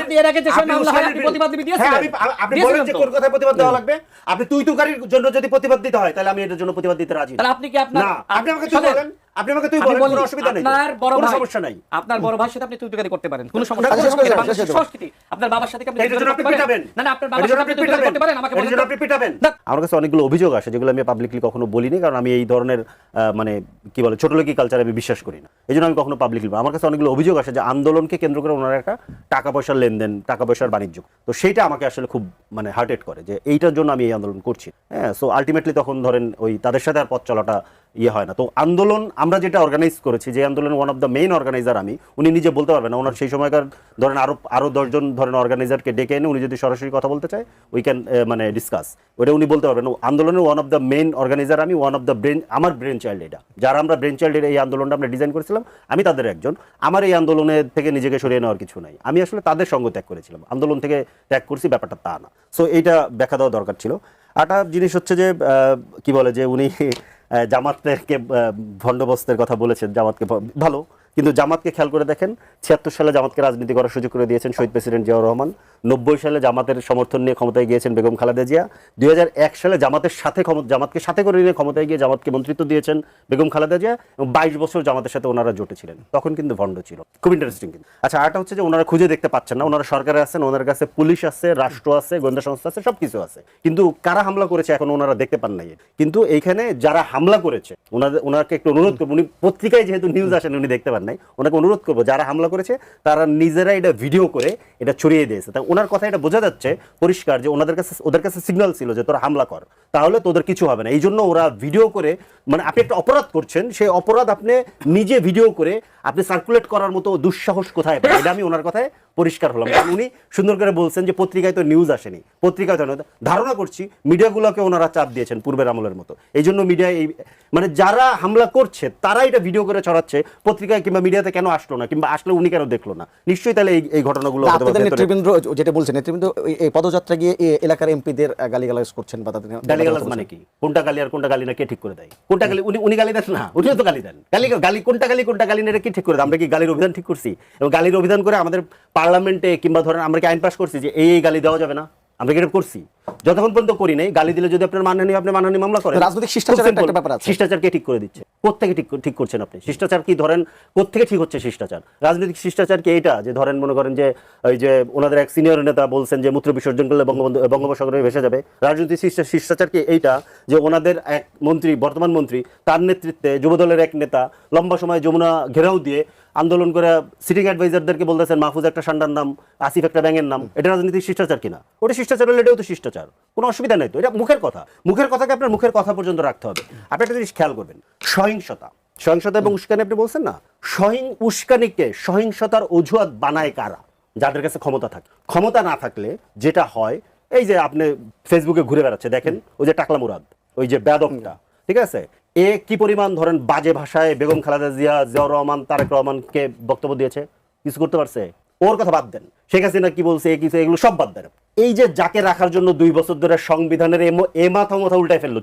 আপনি এর আগে যে মামলা হয় আপনি প্রতিবাদ দিয়েছিলেন। আপনি বলেন যে কোন কথায় প্রতিবাদ দেওয়া লাগবে, আপনি তুই-তুকারির জন্য যদি প্রতিবাদ দিতে হয় তাহলে আমি এটার জন্য প্রতিবাদ দিতে রাজি। তাহলে আপনি কি আপনার না, আপনি আমাকে তুই বলেন, আপনি আমাকে তুই বলেন, কোনো অসুবিধা নেই, কোনো সমস্যা নাই। আপনার বড় ভাইয়ের সাথে আপনি তুই-তুকারি করতে পারেন, কোনো সমস্যা নেই। বাংলাদেশের সংস্কৃতি আপনার বাবার সাথে কি আপনি করতে পারেন? না না, আপনার বাবার সাথে আপনি তুই-তুকারি করতে পারেন, আমাকে বলেন। আপনি পিটাবেন। আমার কাছে অনেকগুলো অভিযোগ আসে যেগুলো আমি পাবলিকলি কখনো বলিনি, কারণ আমি এই ধরনের মানে কি বলে ছোটলোকি কালচারে আমি বিশ্বাস করি না, এই জন্য আমি কখনো পাবলিকলি। আমার কাছে অনেকগুলো অভিযোগ আসে যে আন্দোলনকে কেন্দ্র করে ওনারা একটা টাকা পয়সার লেনদেন, টাকা পয়সার বাণিজ্য, তো সেইটা আমাকে আসলে খুব মানে হার্টেড করে যে এইটার জন্য আমি এই আন্দোলন করছি। হ্যাঁ, সো আলটিমেটলি তখন ধরেন ওই তাদের সাথে আর পথ চলাটা ইয়ে হয় না। তো আন্দোলন আমরা যেটা অর্গানাইজ করেছি, যে আন্দোলনের one of the main organiser আমি, উনি নিজে বলতে পারবেন না, ওনার সেই সময়কার ধরেন আরো 10 জন ধরেন অর্গানাইজারকে ডেকে এনে উনি যদি সরাসরি কথা বলতে চায় উই ক্যান মানে ডিসকাস, ওটা উনি বলতে পারবেন। আন্দোলনের one of the main organiser আমি, ওয়ান অফ দ্য ব্রেন, আমার ব্রেন চাইল্ড এটা, যারা আমরা ব্রেন চাইল্ডের এই আন্দোলনটা আমরা ডিজাইন করেছিলাম, আমি তাদের একজন। আমার এই আন্দোলনের থেকে নিজেকে সরিয়ে নেওয়ার কিছু নাই, আমি আসলে তাদের সঙ্গ ত্যাগ করেছিলাম, আন্দোলন থেকে ত্যাগ করছি, ব্যাপারটা তা না। সো এইটা ব্যাখ্যা দেওয়া দরকার ছিল। আরেকটা জিনিস হচ্ছে যে কি বলে যে উনি জামাতকে ভণ্ডবস্তের কথা বলেছেন, জামাতকে ভালো, কিন্তু জামাতকে খেয়াল করে দেখেন 76 সালে জামাতকে রাজনীতি করার সুযোগ করে দিয়েছেন শহীদ প্রেসিডেন্ট জিয়াউর রহমান, 90 সালে জামাতের সমর্থন নিয়ে ক্ষমতায় গিয়েছেন বেগম খালেদা জিয়া, 2001 সালে জামাতকে সাথে করে নিয়ে ক্ষমতায় গিয়ে জামাতকে মন্ত্রিত্ব দিয়েছেন বেগম খালেদা জিয়া, এবং 22 বছর জামাতের সাথে ওনারা জোটে ছিলেন, তখন কিন্তু ভণ্ড ছিল। খুব ইন্টারেস্টিং। কিন্তু আচ্ছা, আরেকটা হচ্ছে যে ওনারা খুঁজে দেখতে পাচ্ছেন না, ওনারা সরকারে আছেন, ওনার কাছে পুলিশ আছে, রাষ্ট্র আছে, গোয়েন্দা সংস্থা আছে, সবকিছু আছে, কিন্তু কারা হামলা করেছে এখন ওনারা দেখতে পান নাই। কিন্তু এইখানে যারা হামলা করেছে ওনাকে একটু অনুরোধ করবো, উনি পত্রিকায় যেহেতু নিউজ আসেন উনি দেখতে পান নাই, ওনাকে অনুরোধ করবো যারা হামলা করেছে তারা নিজেরা এটা ভিডিও করে এটা ছড়িয়ে দিয়েছে। তা ওনার কথা এটা বোঝা যাচ্ছে পরিষ্কার যে ওদের কাছে সিগন্যাল ছিল যে তোরা হামলা কর, তাহলে তোদের কিছু হবে না, এই জন্য ওরা ভিডিও করে, মানে আপনি একটা অপরাধ করছেন, সেই অপরাধ আপনি নিজে ভিডিও করে আপনি সার্কুলেট করার মতো দুঃসাহস কোথায় পায়, এটা আমি ওনার কথায় পরিষ্কার হলাম। কারণ উনি সুন্দর করে বলছেন যে পত্রিকায় তো নিউজ আসেনি, পত্রিকায় ধারণা করছি মিডিয়াগুলোকে ওনারা চাপ দিয়েছেন পূর্বের আমলের মতো, এই জন্য মিডিয়া এই মানে যারা হামলা করছে তারা এটা ভিডিও করে ছড়াচ্ছে, পত্রিকায় কিংবা মিডিয়াতে কেন আসলো না, কিংবা আসলে উনি কেন দেখলো না, নিশ্চয়ই তাহলে এই ঘটনাগুলো নেতৃবৃন্দ যেটা বলছেন, নেতৃবৃন্দ এই পদযাত্রা গিয়ে এলাকার এমপিদের গালিগালাজ করছেন বা তাদের গালিগালাজ মানে কি, কোনটা গালি আর কোনটা গালি না কে ঠিক করে দেয়, কোনটা গালি উনি গালি দেন না, উনিও তো গালি দেন, গালি কোনটা গালি না কি ঠিক করে দেয়, আমরা কি গালির অভিধান ঠিক করছি, এবং গালির অভিধান করে আমাদের পার্লামেন্টে কিংবা ধরেন আমরা কি আইন পাস করছি যে এই গালি দেওয়া যাবে না, আমরা কি এটা করছি? যতক্ষণ পর্যন্ত করি নাই, গালি দিলে যদি আপনার মানহানি, আপনি মানহানি মামলা করেন। রাজনৈতিক শিষ্টাচারের একটা ব্যাপার আছে, শিষ্টাচার কে ঠিক করে দিচ্ছে, কোত্থেকে ঠিক করছেন আপনি? শিষ্টাচার কি ধরেন কোত্থেকে ঠিক হচ্ছে শিষ্টাচার? রাজনৈতিক শিষ্টাচার কি এইটা যে ধরেন মনে করেন যে ওই যে ওনাদের এক সিনিয়র নেতা বলছেন যে মূত্র বিসর্জন করলে বঙ্গোপসাগরে ভেসে যাবে, রাজনৈতিক শিষ্টাচার কি এইটা যে ওনাদের এক মন্ত্রী, বর্তমান মন্ত্রী, তার নেতৃত্বে যুবদলের এক নেতা লম্বা সময় যমুনা ঘেরাও দিয়ে আন্দোলন করে সিটিং অ্যাডভাইজারদেরকে বলতেছেন মাহফুজ একটা সান্ডার নাম, আসিফ একটা ব্যাঙের নাম, এটা রাজনৈতিক শিষ্টাচার কিনা? ওটা শিষ্টাচার হলে এটাও তো শিষ্টাচার, কোনো অসুবিধা নেই তো, এটা মুখের কথাকে আপনার মুখের কথা পর্যন্ত রাখতে হবে। আপনি একটা জিনিস খেয়াল করবেন, সহিংসতা এবং উস্কানি আপনি বলছেন না, উস্কানিকে সহিংসতার অজুহাত বানায় কারা? যাদের কাছে ক্ষমতা থাকে। ক্ষমতা না থাকলে যেটা হয়, এই যে আপনি ফেসবুকে ঘুরে বেড়াচ্ছে দেখেন, ওই যে টাকলা মুরাদ, ওই যে বেদমটা, ঠিক আছে, এ কি পরিমাণ ধরেন বাজে ভাষায় বেগম খালেদা জিয়া, জিয়াউর রহমান, তারেক রহমানকে বক্তব্য দিয়েছে, কিছু করতে পারছে? ওর কথা বাদ দেন, শেখ হাসিনা কি বলছে, কিছু, এগুলো সব বাদ দেন। এই যে যাকে রাখার জন্য 2 বছর ধরে সংবিধানের এ মাথা উল্টায় ফেললো,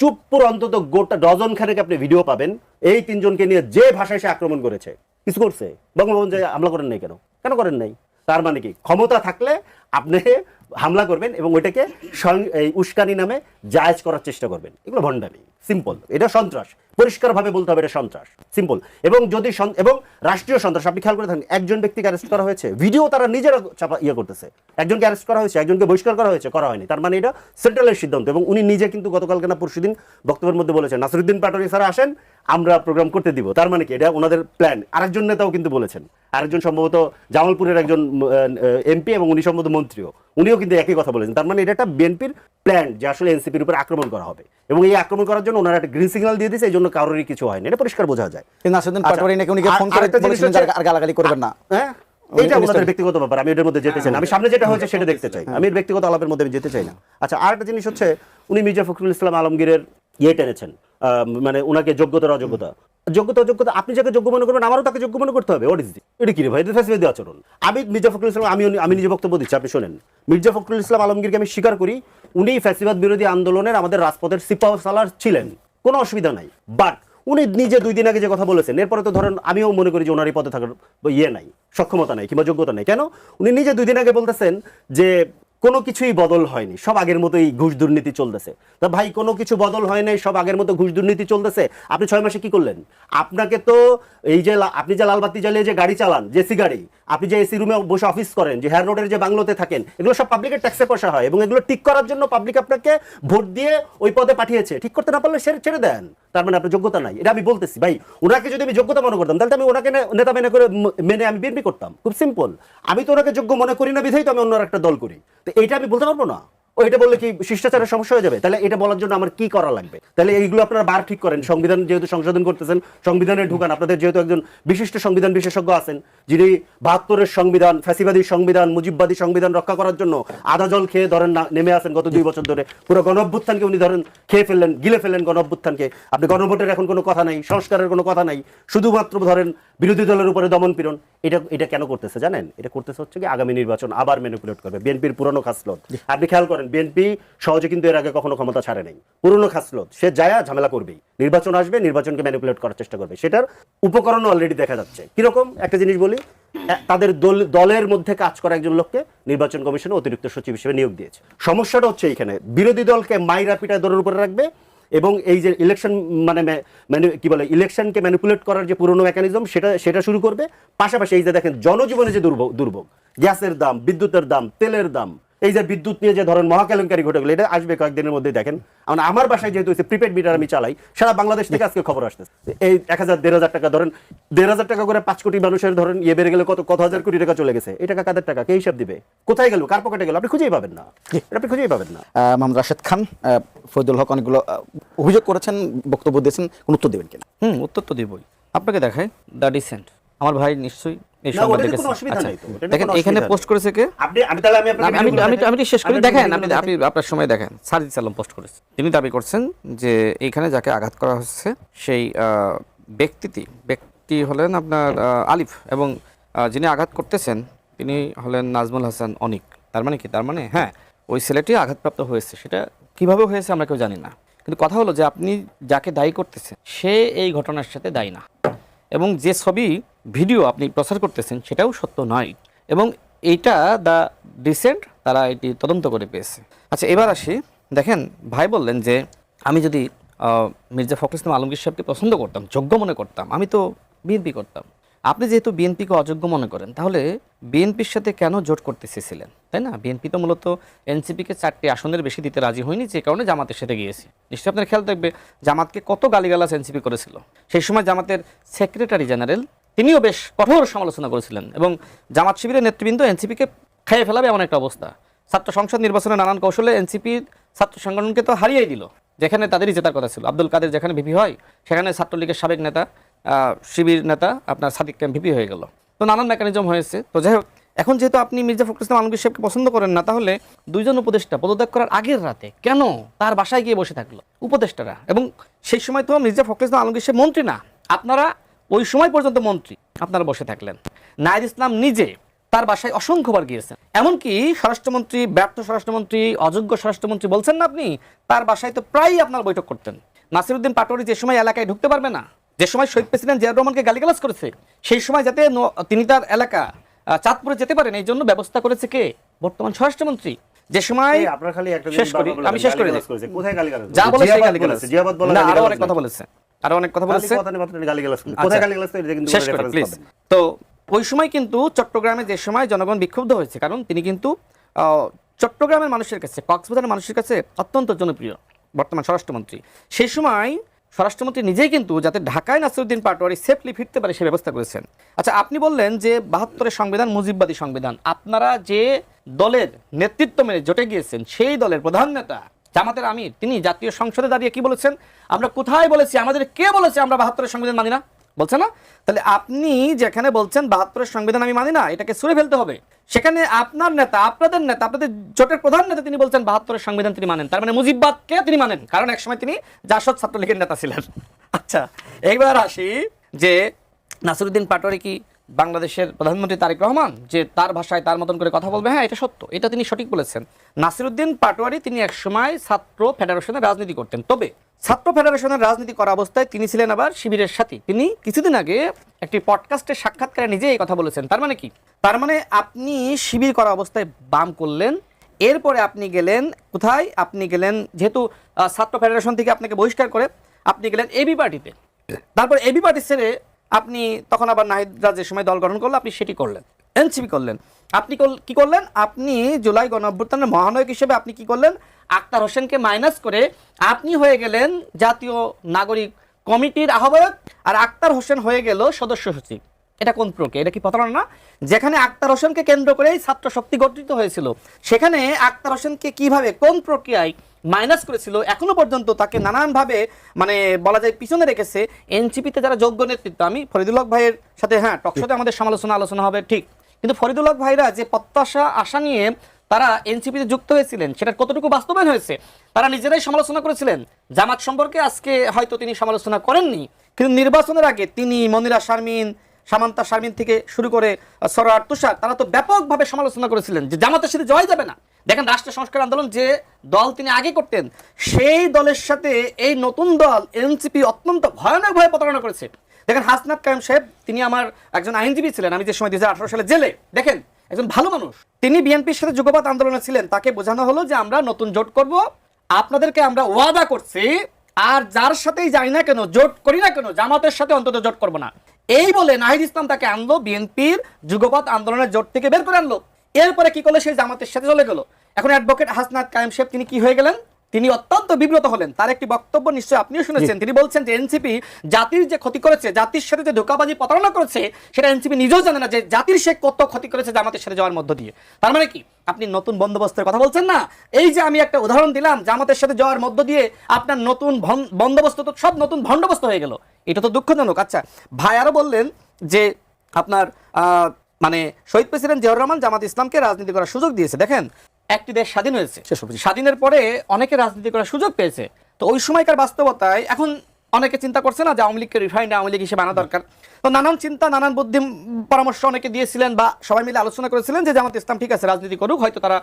চুপ্পুর অন্তত গোটা ডজন খানেক আপনি ভিডিও পাবেন এই 3 জনকে নিয়ে যে ভাষায় সে আক্রমণ করেছে। কিছু করছে? বঙ্গভবন যে হামলা করেন নাই কেন করেন নাই? তার মানে কি ক্ষমতা থাকলে আপনি হামলা করবেন এবং ওইটাকে উস্কানি নামে জায়েজ করার চেষ্টা করবেন, এগুলো ভণ্ডামি, সিম্পল। এটা সন্ত্রাস, পরিষ্কারভাবে বলতে হবে এটা সন্ত্রাস, সিম্পল। এবং যদি এবং রাষ্ট্রীয় সন্ত্রাস, আপনি খেয়াল করে থাকেন একজন ব্যক্তিকে অ্যারেস্ট করা হয়েছে, ভিডিও তারা নিজেরা চাপা করতেছে, একজনকে অ্যারেস্ট করা হয়েছে, একজনকে বহিষ্কার করা হয়েছে, করা হয়নি, তার মানে এটা সেন্ট্রালের সিদ্ধান্ত। এবং উনি নিজে কিন্তু গতকালকে না পরশুদিন বক্তব্যের মধ্যে বলেছেন নাসিরুদ্দিন পাটোয়ারি স্যার আসেন, আমরা প্রোগ্রাম করতে দিব, তার মানে কি এটা ওনাদের প্ল্যান। আরেকজন নেতাও কিন্তু বলেছেন, আরেকজন সম্ভবত জামালপুরের একজন এমপি এবং উনি সম্ভবত মন্ত্রীও, উনিও কিন্তু একই কথা বলেছেন। তার মানে এটা একটা বিএনপির প্ল্যান যে আসলে এনসিপির উপর আক্রমণ করা হবে, এবং এই আক্রমণ করার জন্য ওনারা একটা গ্রিন সিগন্যাল দিয়ে দিয়েছে, এই জন্য কারোরই কিছু হয়নি, এটা পরিষ্কার বোঝা যায়। নাসিরুদ্দিন পাটোয়ারি নাকি উনিকে ফোন করে বলেছিলেন আর গালাগালি করবেন না, হ্যাঁ এটা ওনাদের ব্যক্তিগত ব্যাপার, আমি এটার মধ্যে যেতে চাই না, আমি সামনে যেটা হয়েছে সেটা দেখতে চাই, আমি ব্যক্তিগত আলাপের মধ্যে যেতে চাই না। আচ্ছা, আর একটা জিনিস হচ্ছে উনি মির্জা ফখরুল ইসলাম আলমগীরের টেনেছেন, মানে ওনাকে যোগ্যতার অযোগ্যতা, আপনি যাকে যোগ্য মনে করবেন আমারও তাকে যোগ্য মনে করতে হবে। এটা কি রে ভাই, এটা ফ্যাসিবাদী আচরণ। আমি মির্জা ফখরুল ইসলাম, আমি নিজে বক্তব্য দিচ্ছি, আপনি শোনেন। মির্জা ফখরুল ইসলাম আলমগীরকে আমি স্বীকার করি, উনি ফ্যাসিবাদ বিরোধী আন্দোলনের আমাদের রাজপথের সিপাহসালার ছিলেন, কোনো অসুবিধা নাই, বাট উনি নিজে 2 দিন আগে যে কথা বলেছেন, এরপরে তো ধরেন আমিও মনে করি যে ওনার এই পদে থাকার নাই, সক্ষমতা নাই কিংবা যোগ্যতা নাই। কেন? উনি নিজে 2 দিন আগে বলতেছেন যে কোনো কিছুই বদল হয়নি, সব আগের মতোই ঘুষ দুর্নীতি চলতেছে। তা ভাই, কোনো কিছু বদল হয় নাই, সব আগের মতো ঘুষ দুর্নীতি চলতেছে। আপনি 6 মাসে কি করলেন? আপনাকে তো এই যে আপনি যে লালবাতি জ্বালিয়ে যে গাড়ি চালান, জেসি গাড়ি, আপনি যে এসি রুমে বসে অফিস করেন, যে হেয়ার রোডের যে বাংলোতে থাকেন, এগুলো সব পাবলিকের ট্যাক্সে পয়সা হয়, এবং এগুলো ঠিক করার জন্য পাবলিক আপনাকে ভোট দিয়ে ওই পদে পাঠিয়েছে। ঠিক করতে না পারলে ছেড়ে দেন, তার মানে আপনার যোগ্যতা নাই। এটা আমি বলতেছি ভাই, ওনাকে যদি আমি যোগ্যতা মনে করতাম তাহলে আমি ওনাকে নেতা মেনে আমি বিএনপি করতাম। খুব সিম্পল। আমি তো ওনাকে যোগ্য মনে করি না বিধাই তো আমি অন্য একটা দল করি। তো এইটা আমি বলতে পারবো না? এটা বললে কি শিষ্টাচারের সমস্যা হয়ে যাবে? তাহলে এটা বলার জন্য আমার কি করা লাগবে? তাহলে এইগুলো আপনারা বার ঠিক করেন। সংবিধান যেহেতু সংশোধন করতেছেন, সংবিধানে ঢুকান। আপনাদের যেহেতু একজন বিশিষ্ট সংবিধান বিশেষজ্ঞ আছেন, যিনি 72-এর সংবিধান, ফ্যাসিবাদী সংবিধান, মুজিববাদী সংবিধান রক্ষা করার জন্য আদা জল খেয়ে ধরেন নেমে আসেন গত 2 বছর ধরে। পুরো গণঅভ্যুত্থানকে উনি ধরেন খেয়ে ফেললেন, গিলে ফেললেন গণঅভ্যুত্থানকে। আপনি গণভোটের এখন কোনো কথা নাই, সংস্কারের কোনো কথা নাই, শুধুমাত্র ধরেন বিরোধী দলের উপরে দমন পীড়ন। এটা কেন করতেছে জানেন? এটা করতেছে হচ্ছে কি আগামী নির্বাচন আবার ম্যানিপুলেট করবে। বিএনপির পুরনো খাসলত আপনি খেয়াল করেন, বিএনপি সহজে কিন্তু এর আগে কখনো ক্ষমতা ছাড়ে নাই। পুরনো খাসলত, সে যায় ঝামেলা করবেই, নির্বাচন আসবে, নির্বাচনকে ম্যানিপুলেট করার চেষ্টা করবে। সেটার উপকরণ অলরেডি দেখা যাচ্ছে। কিরকম? একটা জিনিস বলি, তাদের দলের মধ্যে কাজ করা একজন লোককে নির্বাচন কমিশনে অতিরিক্ত সচিব হিসেবে নিয়োগ দিয়েছে। সমস্যাটা হচ্ছে এইখানে, বিরোধী দলকে মাইরা পিটায় দরের উপরে রাখবে, এবং এই যে ইলেকশন কি বলে, ইলেকশনকে ম্যানিপুলেট করার যে পুরনো মেকানিজম সেটা শুরু করবে। পাশাপাশি এই যে দেখেন জনজীবনে যে দুর্ভোগ, গ্যাসের দাম, বিদ্যুতের দাম, তেলের দাম, এই যে বিদ্যুৎ নিয়ে যে ধরেন মহাকেলেঙ্কারি ঘটে গেল, এটা আসবে কয়েকদিনের মধ্যে। দেখেন আমার বাসায় যেহেতু প্রিপেড মিটার আমি চালাই, সারা বাংলাদেশ থেকে আজকে খবর আসতেছে এই 1000-1500 টাকা, ধরেন 1500 টাকা করে 5 কোটি মানুষের ধরেন বেড়ে গেলে কত হাজার কোটি টাকা চলে গেছে। এই টাকা কাদের টাকা? কে হিসাব দিবে? কোথায় গেল? কার পকেটে গেল? আপনি খুঁজেই পাবেন না। মোহাম্মদ রাশেদ খান, ফয়দুল হক অনেকগুলো অভিযোগ করেছেন, বক্তব্য দিয়েছেন, কোন উত্তর দেবেন কিনা? উত্তর তো দিবই। আপনাকে দেখায় দ্য ডিসেন্ট, আমার ভাই নিশ্চয়ই এই সংবাদ দেখেছেন। দেখেন এখানে পোস্ট করেছে কে? আমি শেষ করি। দেখেন আপনি আপনার সময় দেখেন, সাজিদ সালাম পোস্ট করেছে। তিনি দাবি করছেন যে এইখানে যাকে আঘাত করা হচ্ছে সেই ব্যক্তি হলেন আপনার আলিফ, এবং যিনি আঘাত করতেছেন তিনি হলেন নাজমুল হাসান অনিক। তার মানে কি? তার মানে হ্যাঁ, ওই ছেলেটি আঘাতপ্রাপ্ত হয়েছে। সেটা কিভাবে হয়েছে আমরা কেউ জানি না, কিন্তু কথা হলো যে আপনি যাকে দায়ী করতেছেন সে এই ঘটনার সাথে দায়ী না, এবং যে ছবি ভিডিও আপনি প্রচার করতেছেন সেটাও সত্য নয়, এবং এইটা দ্য ডিসেন্ট তারা এটি তদন্ত করে পেয়েছে। আচ্ছা, এবার আসি। দেখেন, ভাই বললেন যে আমি যদি মির্জা ফখরুল ইসলাম আলমগীর সাহেবকে পছন্দ করতাম, যোগ্য মনে করতাম, আমি তো বিএনপি করতাম। আপনি যেহেতু বিএনপিকে অযোগ্য মনে করেন, তাহলে বিএনপির সাথে কেন জোট করতে চেয়েছিলেন? তাই না? বিএনপি তো মূলত এনসিপিকে 4টি আসনের বেশি দিতে রাজি হয়নি, যে কারণে জামাতের সাথে গিয়েছে। নিশ্চয়ই আপনার খেয়াল থাকবে জামাতকে কত গালিগালাজ এনসিপি করেছিল। সেই সময় জামাতের সেক্রেটারি জেনারেল তিনিও বেশ কঠোর সমালোচনা করেছিলেন, এবং জামাত শিবিরের নেতৃবৃন্দ এনসিপিকে খেয়ে ফেলাবে এমন একটা অবস্থা। ছাত্র সংসদ নির্বাচনে নানান কৌশলে এনসিপির ছাত্র সংগঠনকে তো হারিয়েই দিল, যেখানে তাদেরই জেতার কথা ছিল। আব্দুল কাদের যেখানে ভিপি হয়, সেখানে ছাত্রলীগের সাবেক নেতা শিবির নেতা আপনার সাদিক ক্যাম্প ভিপি হয়ে গেল। তো নানান মেকানিজম হয়েছে। তো যাই হোক, এখন যেহেতু আপনি মির্জা ফখরুল ইসলাম আলমগীর সাহেবকে পছন্দ করেন না, তাহলে 2 জন উপদেষ্টা পদত্যাগ করার আগের রাতে কেন তার বাসায় গিয়ে বসে থাকলো উপদেষ্টারা? এবং সেই সময় তো মির্জা ফখরুল ইসলাম আলমগীর সাহেব মন্ত্রী না, আপনারা ওই সময় পর্যন্ত মন্ত্রী, আপনারা বসে থাকলেন। নাহিদ ইসলাম নিজে তার বাসায় অসংখ্যবার গিয়েছেন, এমনকি স্বরাষ্ট্রমন্ত্রী, ব্যর্থ স্বরাষ্ট্রমন্ত্রী, অযোগ্য স্বরাষ্ট্রমন্ত্রী বলছেন না আপনি, তার বাসায় তো প্রায়ই আপনার বৈঠক করতেন। নাসিরউদ্দিন পাটোয়ারি যে সময় এলাকায় ঢুকতে পারবে না, যে সময় শহীদ প্রেসিডেন্ট জিয়াউর রহমানকে গালিগালাজ করেছে, সেই সময় যাতে তিনি তার এলাকা চাঁদপুরে যেতে পারেন এই জন্য ব্যবস্থা করেছে কে? বর্তমান স্বরাষ্ট্রমন্ত্রী। যে সময় আমি শেষ করি, যা বলেছে আরো অনেক কথা বলেছে, তো ওই সময় কিন্তু চট্টগ্রামে যে সময় জনগণ বিক্ষুব্ধ হয়েছে, কারণ তিনি কিন্তু চট্টগ্রামের মানুষের কাছে, কক্সবাজারের মানুষের কাছে অত্যন্ত জনপ্রিয় বর্তমান স্বরাষ্ট্রমন্ত্রী। সেই সময় স্বরাষ্ট্রমন্ত্রী নিজেই কিন্তু যাতে ঢাকায় নাসিরউদ্দিন পাটোয়ারি সেফলি ফিরতে পারে সে ব্যবস্থা করেছেন। আচ্ছা, আপনি বললেন যে 72-এর সংবিধান মুজিববাদী সংবিধান। আপনারা যে দলের নেতৃত্ব মেনে জোটে গিয়েছেন, সেই দলের প্রধান নেতা জামাতের আমির তিনি জাতীয় সংসদে দাঁড়িয়ে কি বলেছেন? আমরা কোথায় বলেছি? আমাদের কে বলেছে আমরা 72-এর সংবিধান মানি না? বলছে না? তাহলে আপনি যেখানে বলছেন 72-এর সংবিধান আমি মানি না, এটাকে ছুঁড়ে ফেলতে হবে। সেখানে আপনার নেতা, আপনাদের নেতা, আপনাদের জোটের প্রধান নেতা তিনি বলছেন 72-এর সংবিধান তিনি মানেন, তার মানে মুজিববাদকে তিনি মানেন, কারণ একসময় তিনি জাসদ ছাত্রলীগের নেতা ছিলেন। আচ্ছা, এইবার আসি যে নাসিরউদ্দিন পাটোয়ারি কি বাংলাদেশের প্রধানমন্ত্রী তারেক রহমান, যে তার ভাষায় তার মতন করে কথা বলবে? হ্যাঁ, এটা সত্য, এটা তিনি সঠিক বলেছেন। নাসিরউদ্দিন পাটোয়ারি তিনি একসময় ছাত্র ফেডারেশনে রাজনীতি করতেন, তবে ছাত্র ফেডারেশনের রাজনীতি করা অবস্থায় তিনি ছিলেন আবার শিবিরের সাথী। তিনি কিছুদিন আগে একটি পডকাস্টের সাক্ষাৎকারে নিজে এই কথা বলেছেন। তার মানে কি? তার মানে আপনি শিবির করা অবস্থায় বাম করলেন, এরপরে আপনি গেলেন কোথায়? আপনি গেলেন যেহেতু ছাত্র ফেডারেশন থেকে আপনাকে বহিষ্কার করে আপনি গেলেন এবি পার্টিতে। তারপর এবি পার্টি ছেড়ে আপনি তখন আবার নাহিদরা যে সময় দল গঠন করলো আপনি সেটি করলেন, এনসিপি করলেন। আপনি কি করলেন? আপনি জুলাই গণঅভ্যুত্থানের মহানায়ক হিসেবে আপনি কি করলেন? আক্তার হোসেনকে মাইনাস করে আপনি হয়ে গেলেন জাতীয় নাগরিক কমিটির আহ্বায়ক, আর আক্তার হোসেন হয়ে গেল সদস্য সচিব। এটা কোন প্রক্রিয়া? এটা কি প্রতারণা না? যেখানে আক্তার হোসেনকে কেন্দ্র করেই ছাত্র শক্তি গঠিত হয়েছিল, সেখানে আক্তার হোসেনকে কিভাবে কোন প্রক্রিয়ায় মাইনাস করেছিল এখনো পর্যন্ত তাকে নানানভাবে মানে বলা যায় পিছনে রেখেছে এনসিপিতে যারা যোগ্য নেতৃত্ব। আমি ফরিদুল হক ভাইয়ের সাথে টকশোতে আমাদের আলোচনা হবে ঠিক, কিন্তু ফরিদুল হক ভাইরা যে প্রত্যাশা আশা নিয়ে তারা এনসিপিতে যুক্ত হয়েছিলেন সেটার কতটুকু বাস্তবায়ন হয়েছে তারা নিজেরাই সমালোচনা করেছিলেন। জামাত সম্পর্কে আজকে হয়তো তিনি সমালোচনা করেননি, কিন্তু নির্বাচনের আগে তিনি মনিরা শারমিন, সামান্তা শারমিন থেকে শুরু করে সরার তুষার তারা তো ব্যাপকভাবে সমালোচনা করেছিলেন যে জামাতের সাথে জয় যাবে না। দেখেন রাষ্ট্র সংস্কার আন্দোলন যে দল তিনি আগে করতেন সেই দলের সাথে এই নতুন দল এনসিপি অত্যন্ত ভয়ানকভাবে প্রতারণা করেছে। দেখেন হাসনাত কায়েম সাহেব তিনি আমার একজন আইনজীবী ছিলেন, আমি যে সময় 2018 সালে জেলে, দেখেন একজন ভালো মানুষ, তিনি বিএনপির সাথে যুগপৎ আন্দোলনে ছিলেন। তাকে বোঝানো হলো যে আমরা নতুন জোট করব, আপনাদেরকে আমরা ওয়াদা করছি আর যার সাথেই যাই না কেন, জোট করি না কেন, জামাতের সাথে অন্তত জোট করব না। এই বলে নাহিদ ইসলাম তাকে আনলো বিএনপির যুগপৎ আন্দোলনের জোট থেকে বের করে আনলো। এরপরে কি করলো? সেই জামাতের সাথে চলে গেল। এখন অ্যাডভোকেট হাসনাত কায়েম সাহেব তিনি কি হয়ে গেলেন? তিনি অত্যন্ত বিব্রত হলেন। তার একটি বক্তব্য নিশ্চয়ই আপনিও শুনেছেন। তিনি বলছেন যে এনসিপি জাতির যে ক্ষতি করেছে, জাতির সাথে যে ধোঁকাবাজি প্রতারণা করেছে, সেটা এনসিপি নিজেও জানে না যে জাতির সে কত ক্ষতি করেছে জামাতের সাথে যাওয়ার মধ্য দিয়ে। তার মানে কি? আপনি নতুন বন্দোবস্তের কথা বলছেন না? এই যে আমি একটা উদাহরণ দিলাম, জামাতের সাথে যাওয়ার মধ্য দিয়ে আপনার নতুন বন্দোবস্ত তো সব নতুন ভণ্ডবস্ত হয়ে গেল। এটা তো দুঃখজনক। আচ্ছা, ভাই আরো বললেন যে আপনার মানে শহীদ প্রেসিডেন্ট জিয়াউর রহমান জামাত ইসলামকে রাজনীতি করার সুযোগ দিয়েছে। দেখেন একটি দেশ স্বাধীন হয়েছে, স্বাধীনের পরে অনেকে রাজনীতি করার সুযোগ পেয়েছে। তো ওই সময়কার বাস্তবতায় এখন অনেকে চিন্তা করছে না যে আওয়ামী লীগকে রিফাইন্ড আওয়ামী লীগ হিসেবে আনা দরকার। তো নানান চিন্তা, নানান বুদ্ধি পরামর্শ অনেকে দিয়েছিলেন বা সবাই মিলে আলোচনা করেছিলেন যে জামাত ইসলাম ঠিক আছে রাজনীতি করুক, হয়তো তারা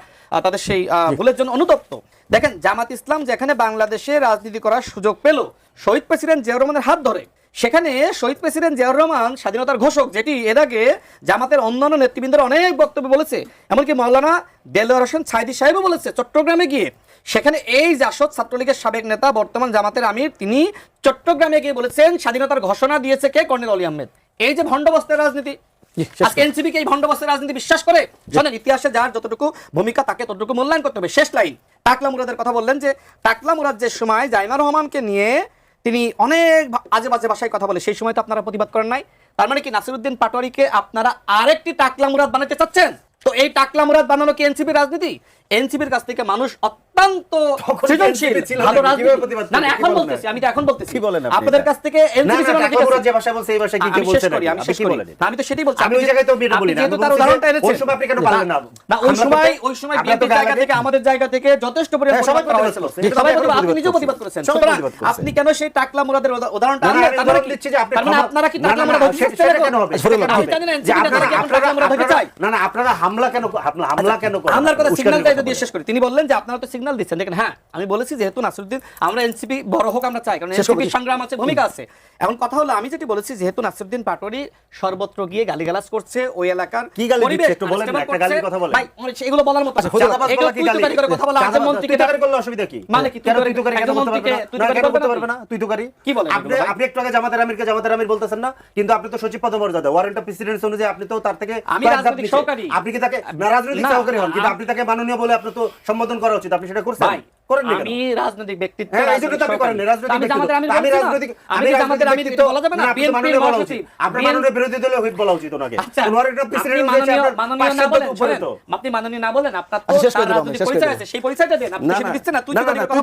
তাদের সেই ভুলের জন্য অনুতপ্ত। দেখেন জামাত ইসলাম যেখানে বাংলাদেশে রাজনীতি করার সুযোগ পেল শহীদ প্রেসিডেন্ট জিয়াউর রহমানের হাত ধরে, সেখানে শহীদ প্রেসিডেন্ট জিয়াউর রহমান স্বাধীনতার ঘোষক, যেটি এর আগে জামাতের অন্যান্য নেতৃবৃন্দের অনেক বক্তব্য বলেছে, এমনকি মাওলানা দেলোয়ার হোসেন ছাইদি সাহেবও বলেছে চট্টগ্রামে গিয়ে। সেখানে এই জাসদ ছাত্রলীগের সাবেক নেতা বর্তমান জামাতের আমির তিনি চট্টগ্রামে গিয়ে বলেছেন স্বাধীনতার ঘোষণা দিয়েছে কে? কর্নেল অলি আহমেদ। এই যে ভণ্ডবস্তের রাজনীতি, আজকে এনসিপি কে এই ভণ্ডবস্তের রাজনীতি বিশ্বাস করে? শোনেন, ইতিহাসে যার যতটুকু ভূমিকা তাকে ততটুকু মূল্যায়ন করতে হবে। শেষ লাইন, টাকলা মুরাদের কথা বললেন যে টাকলা মুরাদ যে সময় জাইমা রহমানকে নিয়ে তিনি অনেক আজে বাজে ভাষায় কথা বলে, সেই সময় তো আপনারা প্রতিবাদ করেন নাই। তার মানে কি নাসিরউদ্দিন পাটোয়ারিকে আপনারা আরেকটি টাকলা মুরাদ বানাতে চাচ্ছেন? তো এই টাকলা মুরাদ বানানো কি এনসিপি রাজনীতি? এনসিপির কাছ থেকে মানুষ অত্যন্ত সৃজনশীল ভালো রাজনীতি না না এখন বলতেছি, আমি তো এখন বলতেছি আপনাদের কাছ থেকে এনসিপি ছিল না, ঠিক আছে যে ভাষা বলছে এই ভাষা কি কি বলছেন আমি শেষ করি। আমি তো সেটাই বলছি, আমি ওই জায়গায় তো এটা বলি না, আমি তার উদাহরণটা এনেছি। ওই সময় আপনি কেন পারলেন না? না ওই সময় বিএনপির জায়গা থেকে আমাদের জায়গা থেকে যথেষ্ট পরিমাণ প্রতিবাদ করা হয়েছিল। সবাই প্রতিবাদ, আপনি নিজেও প্রতিবাদ করেছেন। সুতরাং আপনি কেন সেই টাকলা মুরাদের উদাহরণটা আনলেন? তাহলে দিচ্ছি যে আপনারা কি টাকলা মুরাদ হতে চান কেন হবে? আপনি জানেন এনসিপি তারা কি টাকলা মুরাদ হতে চায়? না না, আপনারা হামলা কেন করেন? হামলার কথা সিগন্যালটা দিয়ে শেষ করি। তিনি বললেন যে আপনারা তো সিগন্যাল দিচ্ছেন। দেখেন হ্যাঁ, আমি বলেছি যেহেতু নাসিরউদ্দিন আমরা এনসিপি বড় হোক আমরা চাই, কারণ এনসিপি সংগ্রাম আছে, ভূমিকা আছে। এখন কথা হলো আমি যেটি বলেছি যেহেতু নাসিরউদ্দিন পাটোয়ারি সর্বত্র গিয়ে গালিগালাজ করছে, ওই এলাকার কি গালি দিচ্ছে একটু বলেন না, একটা গালির কথা বলেন ভাই। এগুলো বলার মতো না, এগুলো তুই করে কথা বলা আছে। মন্ত্রীকে তুই করলে অসুবিধা কি? মানে কি তুই করে একজন মন্ত্রীকে তুই করতে পারবে না? তুই তো করি কি বলেন? আপনি একটু আগে জামাতের আমির বলতেছেন না, কিন্তু আপনি তো সচিব পদমর্যাদা ওয়ারেন্ট অফ প্রেসিডেন্সি অনুযায়ী আপনি তো তার থেকে আমি রাজনৈতিক সহকারী, আপনি কি তাকে রাজনৈতিক সহকারী হন, কিন্তু আপনি তাকে মাননীয় বলে আপনি তো সম্বোধন করা উচিত, আপনি সেটা করছেন? আমি রাজনৈতিক ব্যক্তিত্ব, বলা যাবে না বিএনপির মহাসচিব, আপনি মাননীয় বিরোধী দলের হুইপ বলা উচিত ওনাকে। আপনি মাননীয় না বলেন, আপনার তো রাজনৈতিক পরিচয় আছে, সেই পরিচয়টা দেন। আপনি সেটা দিচ্ছেন না, তুই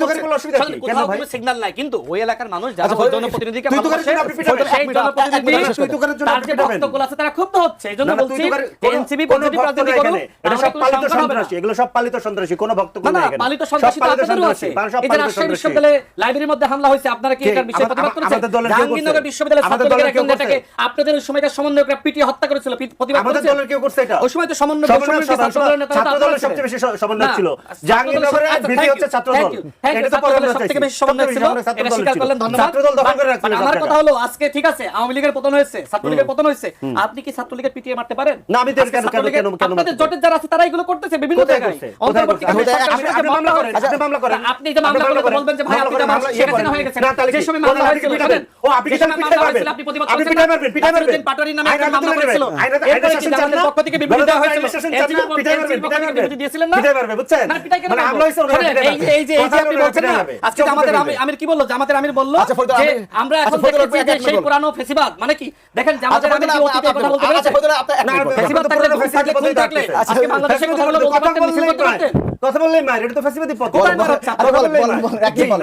তো করে বলা অসুবিধা কি? কেন ভাই সিগন্যাল নাই, কিন্তু ওই এলাকার মানুষ যারা জনপ্রতিনিধিকে ভালোবাসে সেই জনপ্রতিনিধি তার যে বক্তব্য আছে তারা ক্ষুব্ধ হচ্ছে। এইজন্য বলছি এনসিপি পজিটিভ রাজনীতি করুন। এটা সব পালিত সন্ত্রাসী, এগুলো সব পালিত সন্ত্রাসী, কোনো বক্তব্য নাই এখানে। পালিত সন্ত্রাসী তো আপনাদেরও আছে। এই যে রাজশাহী বিশ্ববিদ্যালয়ে লাইব্রেরির মধ্যে হামলা হয়েছে, আপনারা কি এটার বিষয়ে প্রতিবাদ করেছেন? জাহাঙ্গীরনগর বিশ্ববিদ্যালয়ের ছাত্রলীগের একজন নেতাকে আপনাদের ওই সময়কার সমন্বয়করা পিটিয়ে হত্যা করেছিল, প্রতিবাদ আমাদের করেছেন? দলের কেউ করছে এটা? ওই সময় তো সমন্বয় ছাত্রদলের নেতারা ছাত্র দলের সবচেয়ে বেশি সমন্বয় ছিল। জাহাঙ্গীরনগরের বিধি হচ্ছে ছাত্র দল। এটা তো পরে আমরা সবথেকে বেশি সমন্বয় ছিল, এটা স্বীকার করলেন, ধন্যবাদ। ছাত্র দল দখল করে রাখছে। আমার কথা হলো আজকে ঠিক আছে আওয়ামী লীগের পতন হয়েছে, ছাত্রলীগের পতন হয়েছে, আপনি কি ছাত্রলীগের পিটিয়ে মারতে পারেন? না, আমি কেন আপনাদের জোটের যারা আছে তারা এগুলো করতেছে বিভিন্ন জায়গায়। অন্তর্বর্তীকালীন সরকার আপনি মামলা করেন, আপনি মামলা করেন। আপনি যে মামলা করলে বলবেন যে ভাই আপনি তো শেখ হাসিনা হয়ে গেছেন। যে সময় মামলা হয়েছিল জানেন, ও আপনি কি মামলা হয়েছিল আপনি প্রতিবাদ করেছেন? আপনি পিটাই মারবেন, পিটাই মারবেন। পাটোয়ারির নামে একটা মামলা হয়েছিল, এরপর কি আমাদের পক্ষ থেকে বিবৃতি দেওয়া হয়েছিল, পিটাই মারবেন, বিবৃতি দিয়েছিলেন না? পিটাই মারবে, বুঝছেন? না পিটাই কেন মানে হামলা হয়েছে, ওরা পিটাই মারবে। এই যে আপনি বলছেন না আজকে আমাদের আমির কি বললো, জামাতের আমির বললো যে আমরা এখন দেখেছি যে সেই পুরানো ফেসিবাদ, মানে কি দেখেন জামাতের আমির কি অতীতে কথা বলতে পেরেছে? ফেসিবাদ থাকলে খুন থাকলে খুন থাকলে আজকে বাংলাদেশের কথা বলে বলতে পারতেন, মিছিল করতে পারতেন। কথা বললেই মার, এটা তো ফ্যাসিবাদী পথ।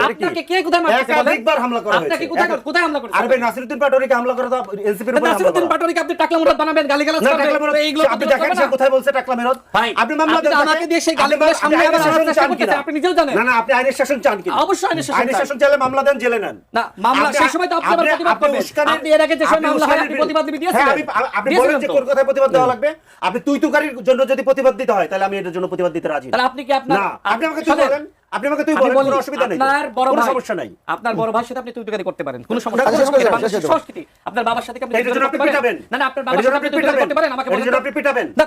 আপনাকে কে কোথায় মারছে বলেন? একবার হামলা করা হয়েছে। আপনাকে কোথায় হামলা করেছে? আর ভাই নাসিরউদ্দিন পাটোয়ারিকে হামলা করা তো এনসিপির উপর হামলা নাসিরউদ্দিন করা। পাটোয়ারিকে আপনি টাকলা মুরাদ বানাবেন, গালিগালাজ না, করবেন, টাকলা মুরাদ, এইগুলো আপনি দেখেন সে কোথায় বলছে টাকলা মুরাদ? ভাই আপনি মামলা আপনি দেন তো আমাকে দিয়ে সেই গালিগুলোর সামনে আবার আনার চেষ্টা করতেছেন, আপনি নিজেও জানেন। না না, আপনি আইনের শাসন চান কি? অবশ্যই আইনের শাসন আইনের চাই। শাসন চাইলে মামলা দেন, জেলে নেন। না মামলা সেই সময় তো আপনি আবার প্রতিবাদ করবেন। আপনি এর আগে যে সময় মামলা হয় আপনি প্রতিবাদ দিয়েছিলেন। হ্যাঁ, আপনি বলেন যে কোন কথায় প্রতিবাদ দেওয়া লাগবে। আপনি তুই-তুকারির জন্য যদি প্রতিবাদ দিতে হয় তাহলে আমি এটার জন্য প্রতিবাদ দিতে রাজি। তাহলে আপনি কি আপনার না, আপনি আমাকে তুই বলেন, আপনি আমাকে তুই বলেন, কোনো অসুবিধা নেই। আপনার বড় কোনো ভাই, সমস্যা নাই। আপনার বড় ভাইয়ের সাথে আপনি তুই-তুকারি করতে পারেন, কোনো সমস্যা না, নেই। কোনো সমস্যা নেই। বাংলাদেশের সংস্কৃতি, আপনার বাবার সাথে কি আপনি এটার জন্য আপনি তুই-তুকারি করতে পিটাবেন। পারেন? না না, আপনার বাবার সাথে আপনি তুই-তুকারি করতে পারেন, আমাকে বলেন। এটার জন্য আপনি পিটাবেন। না,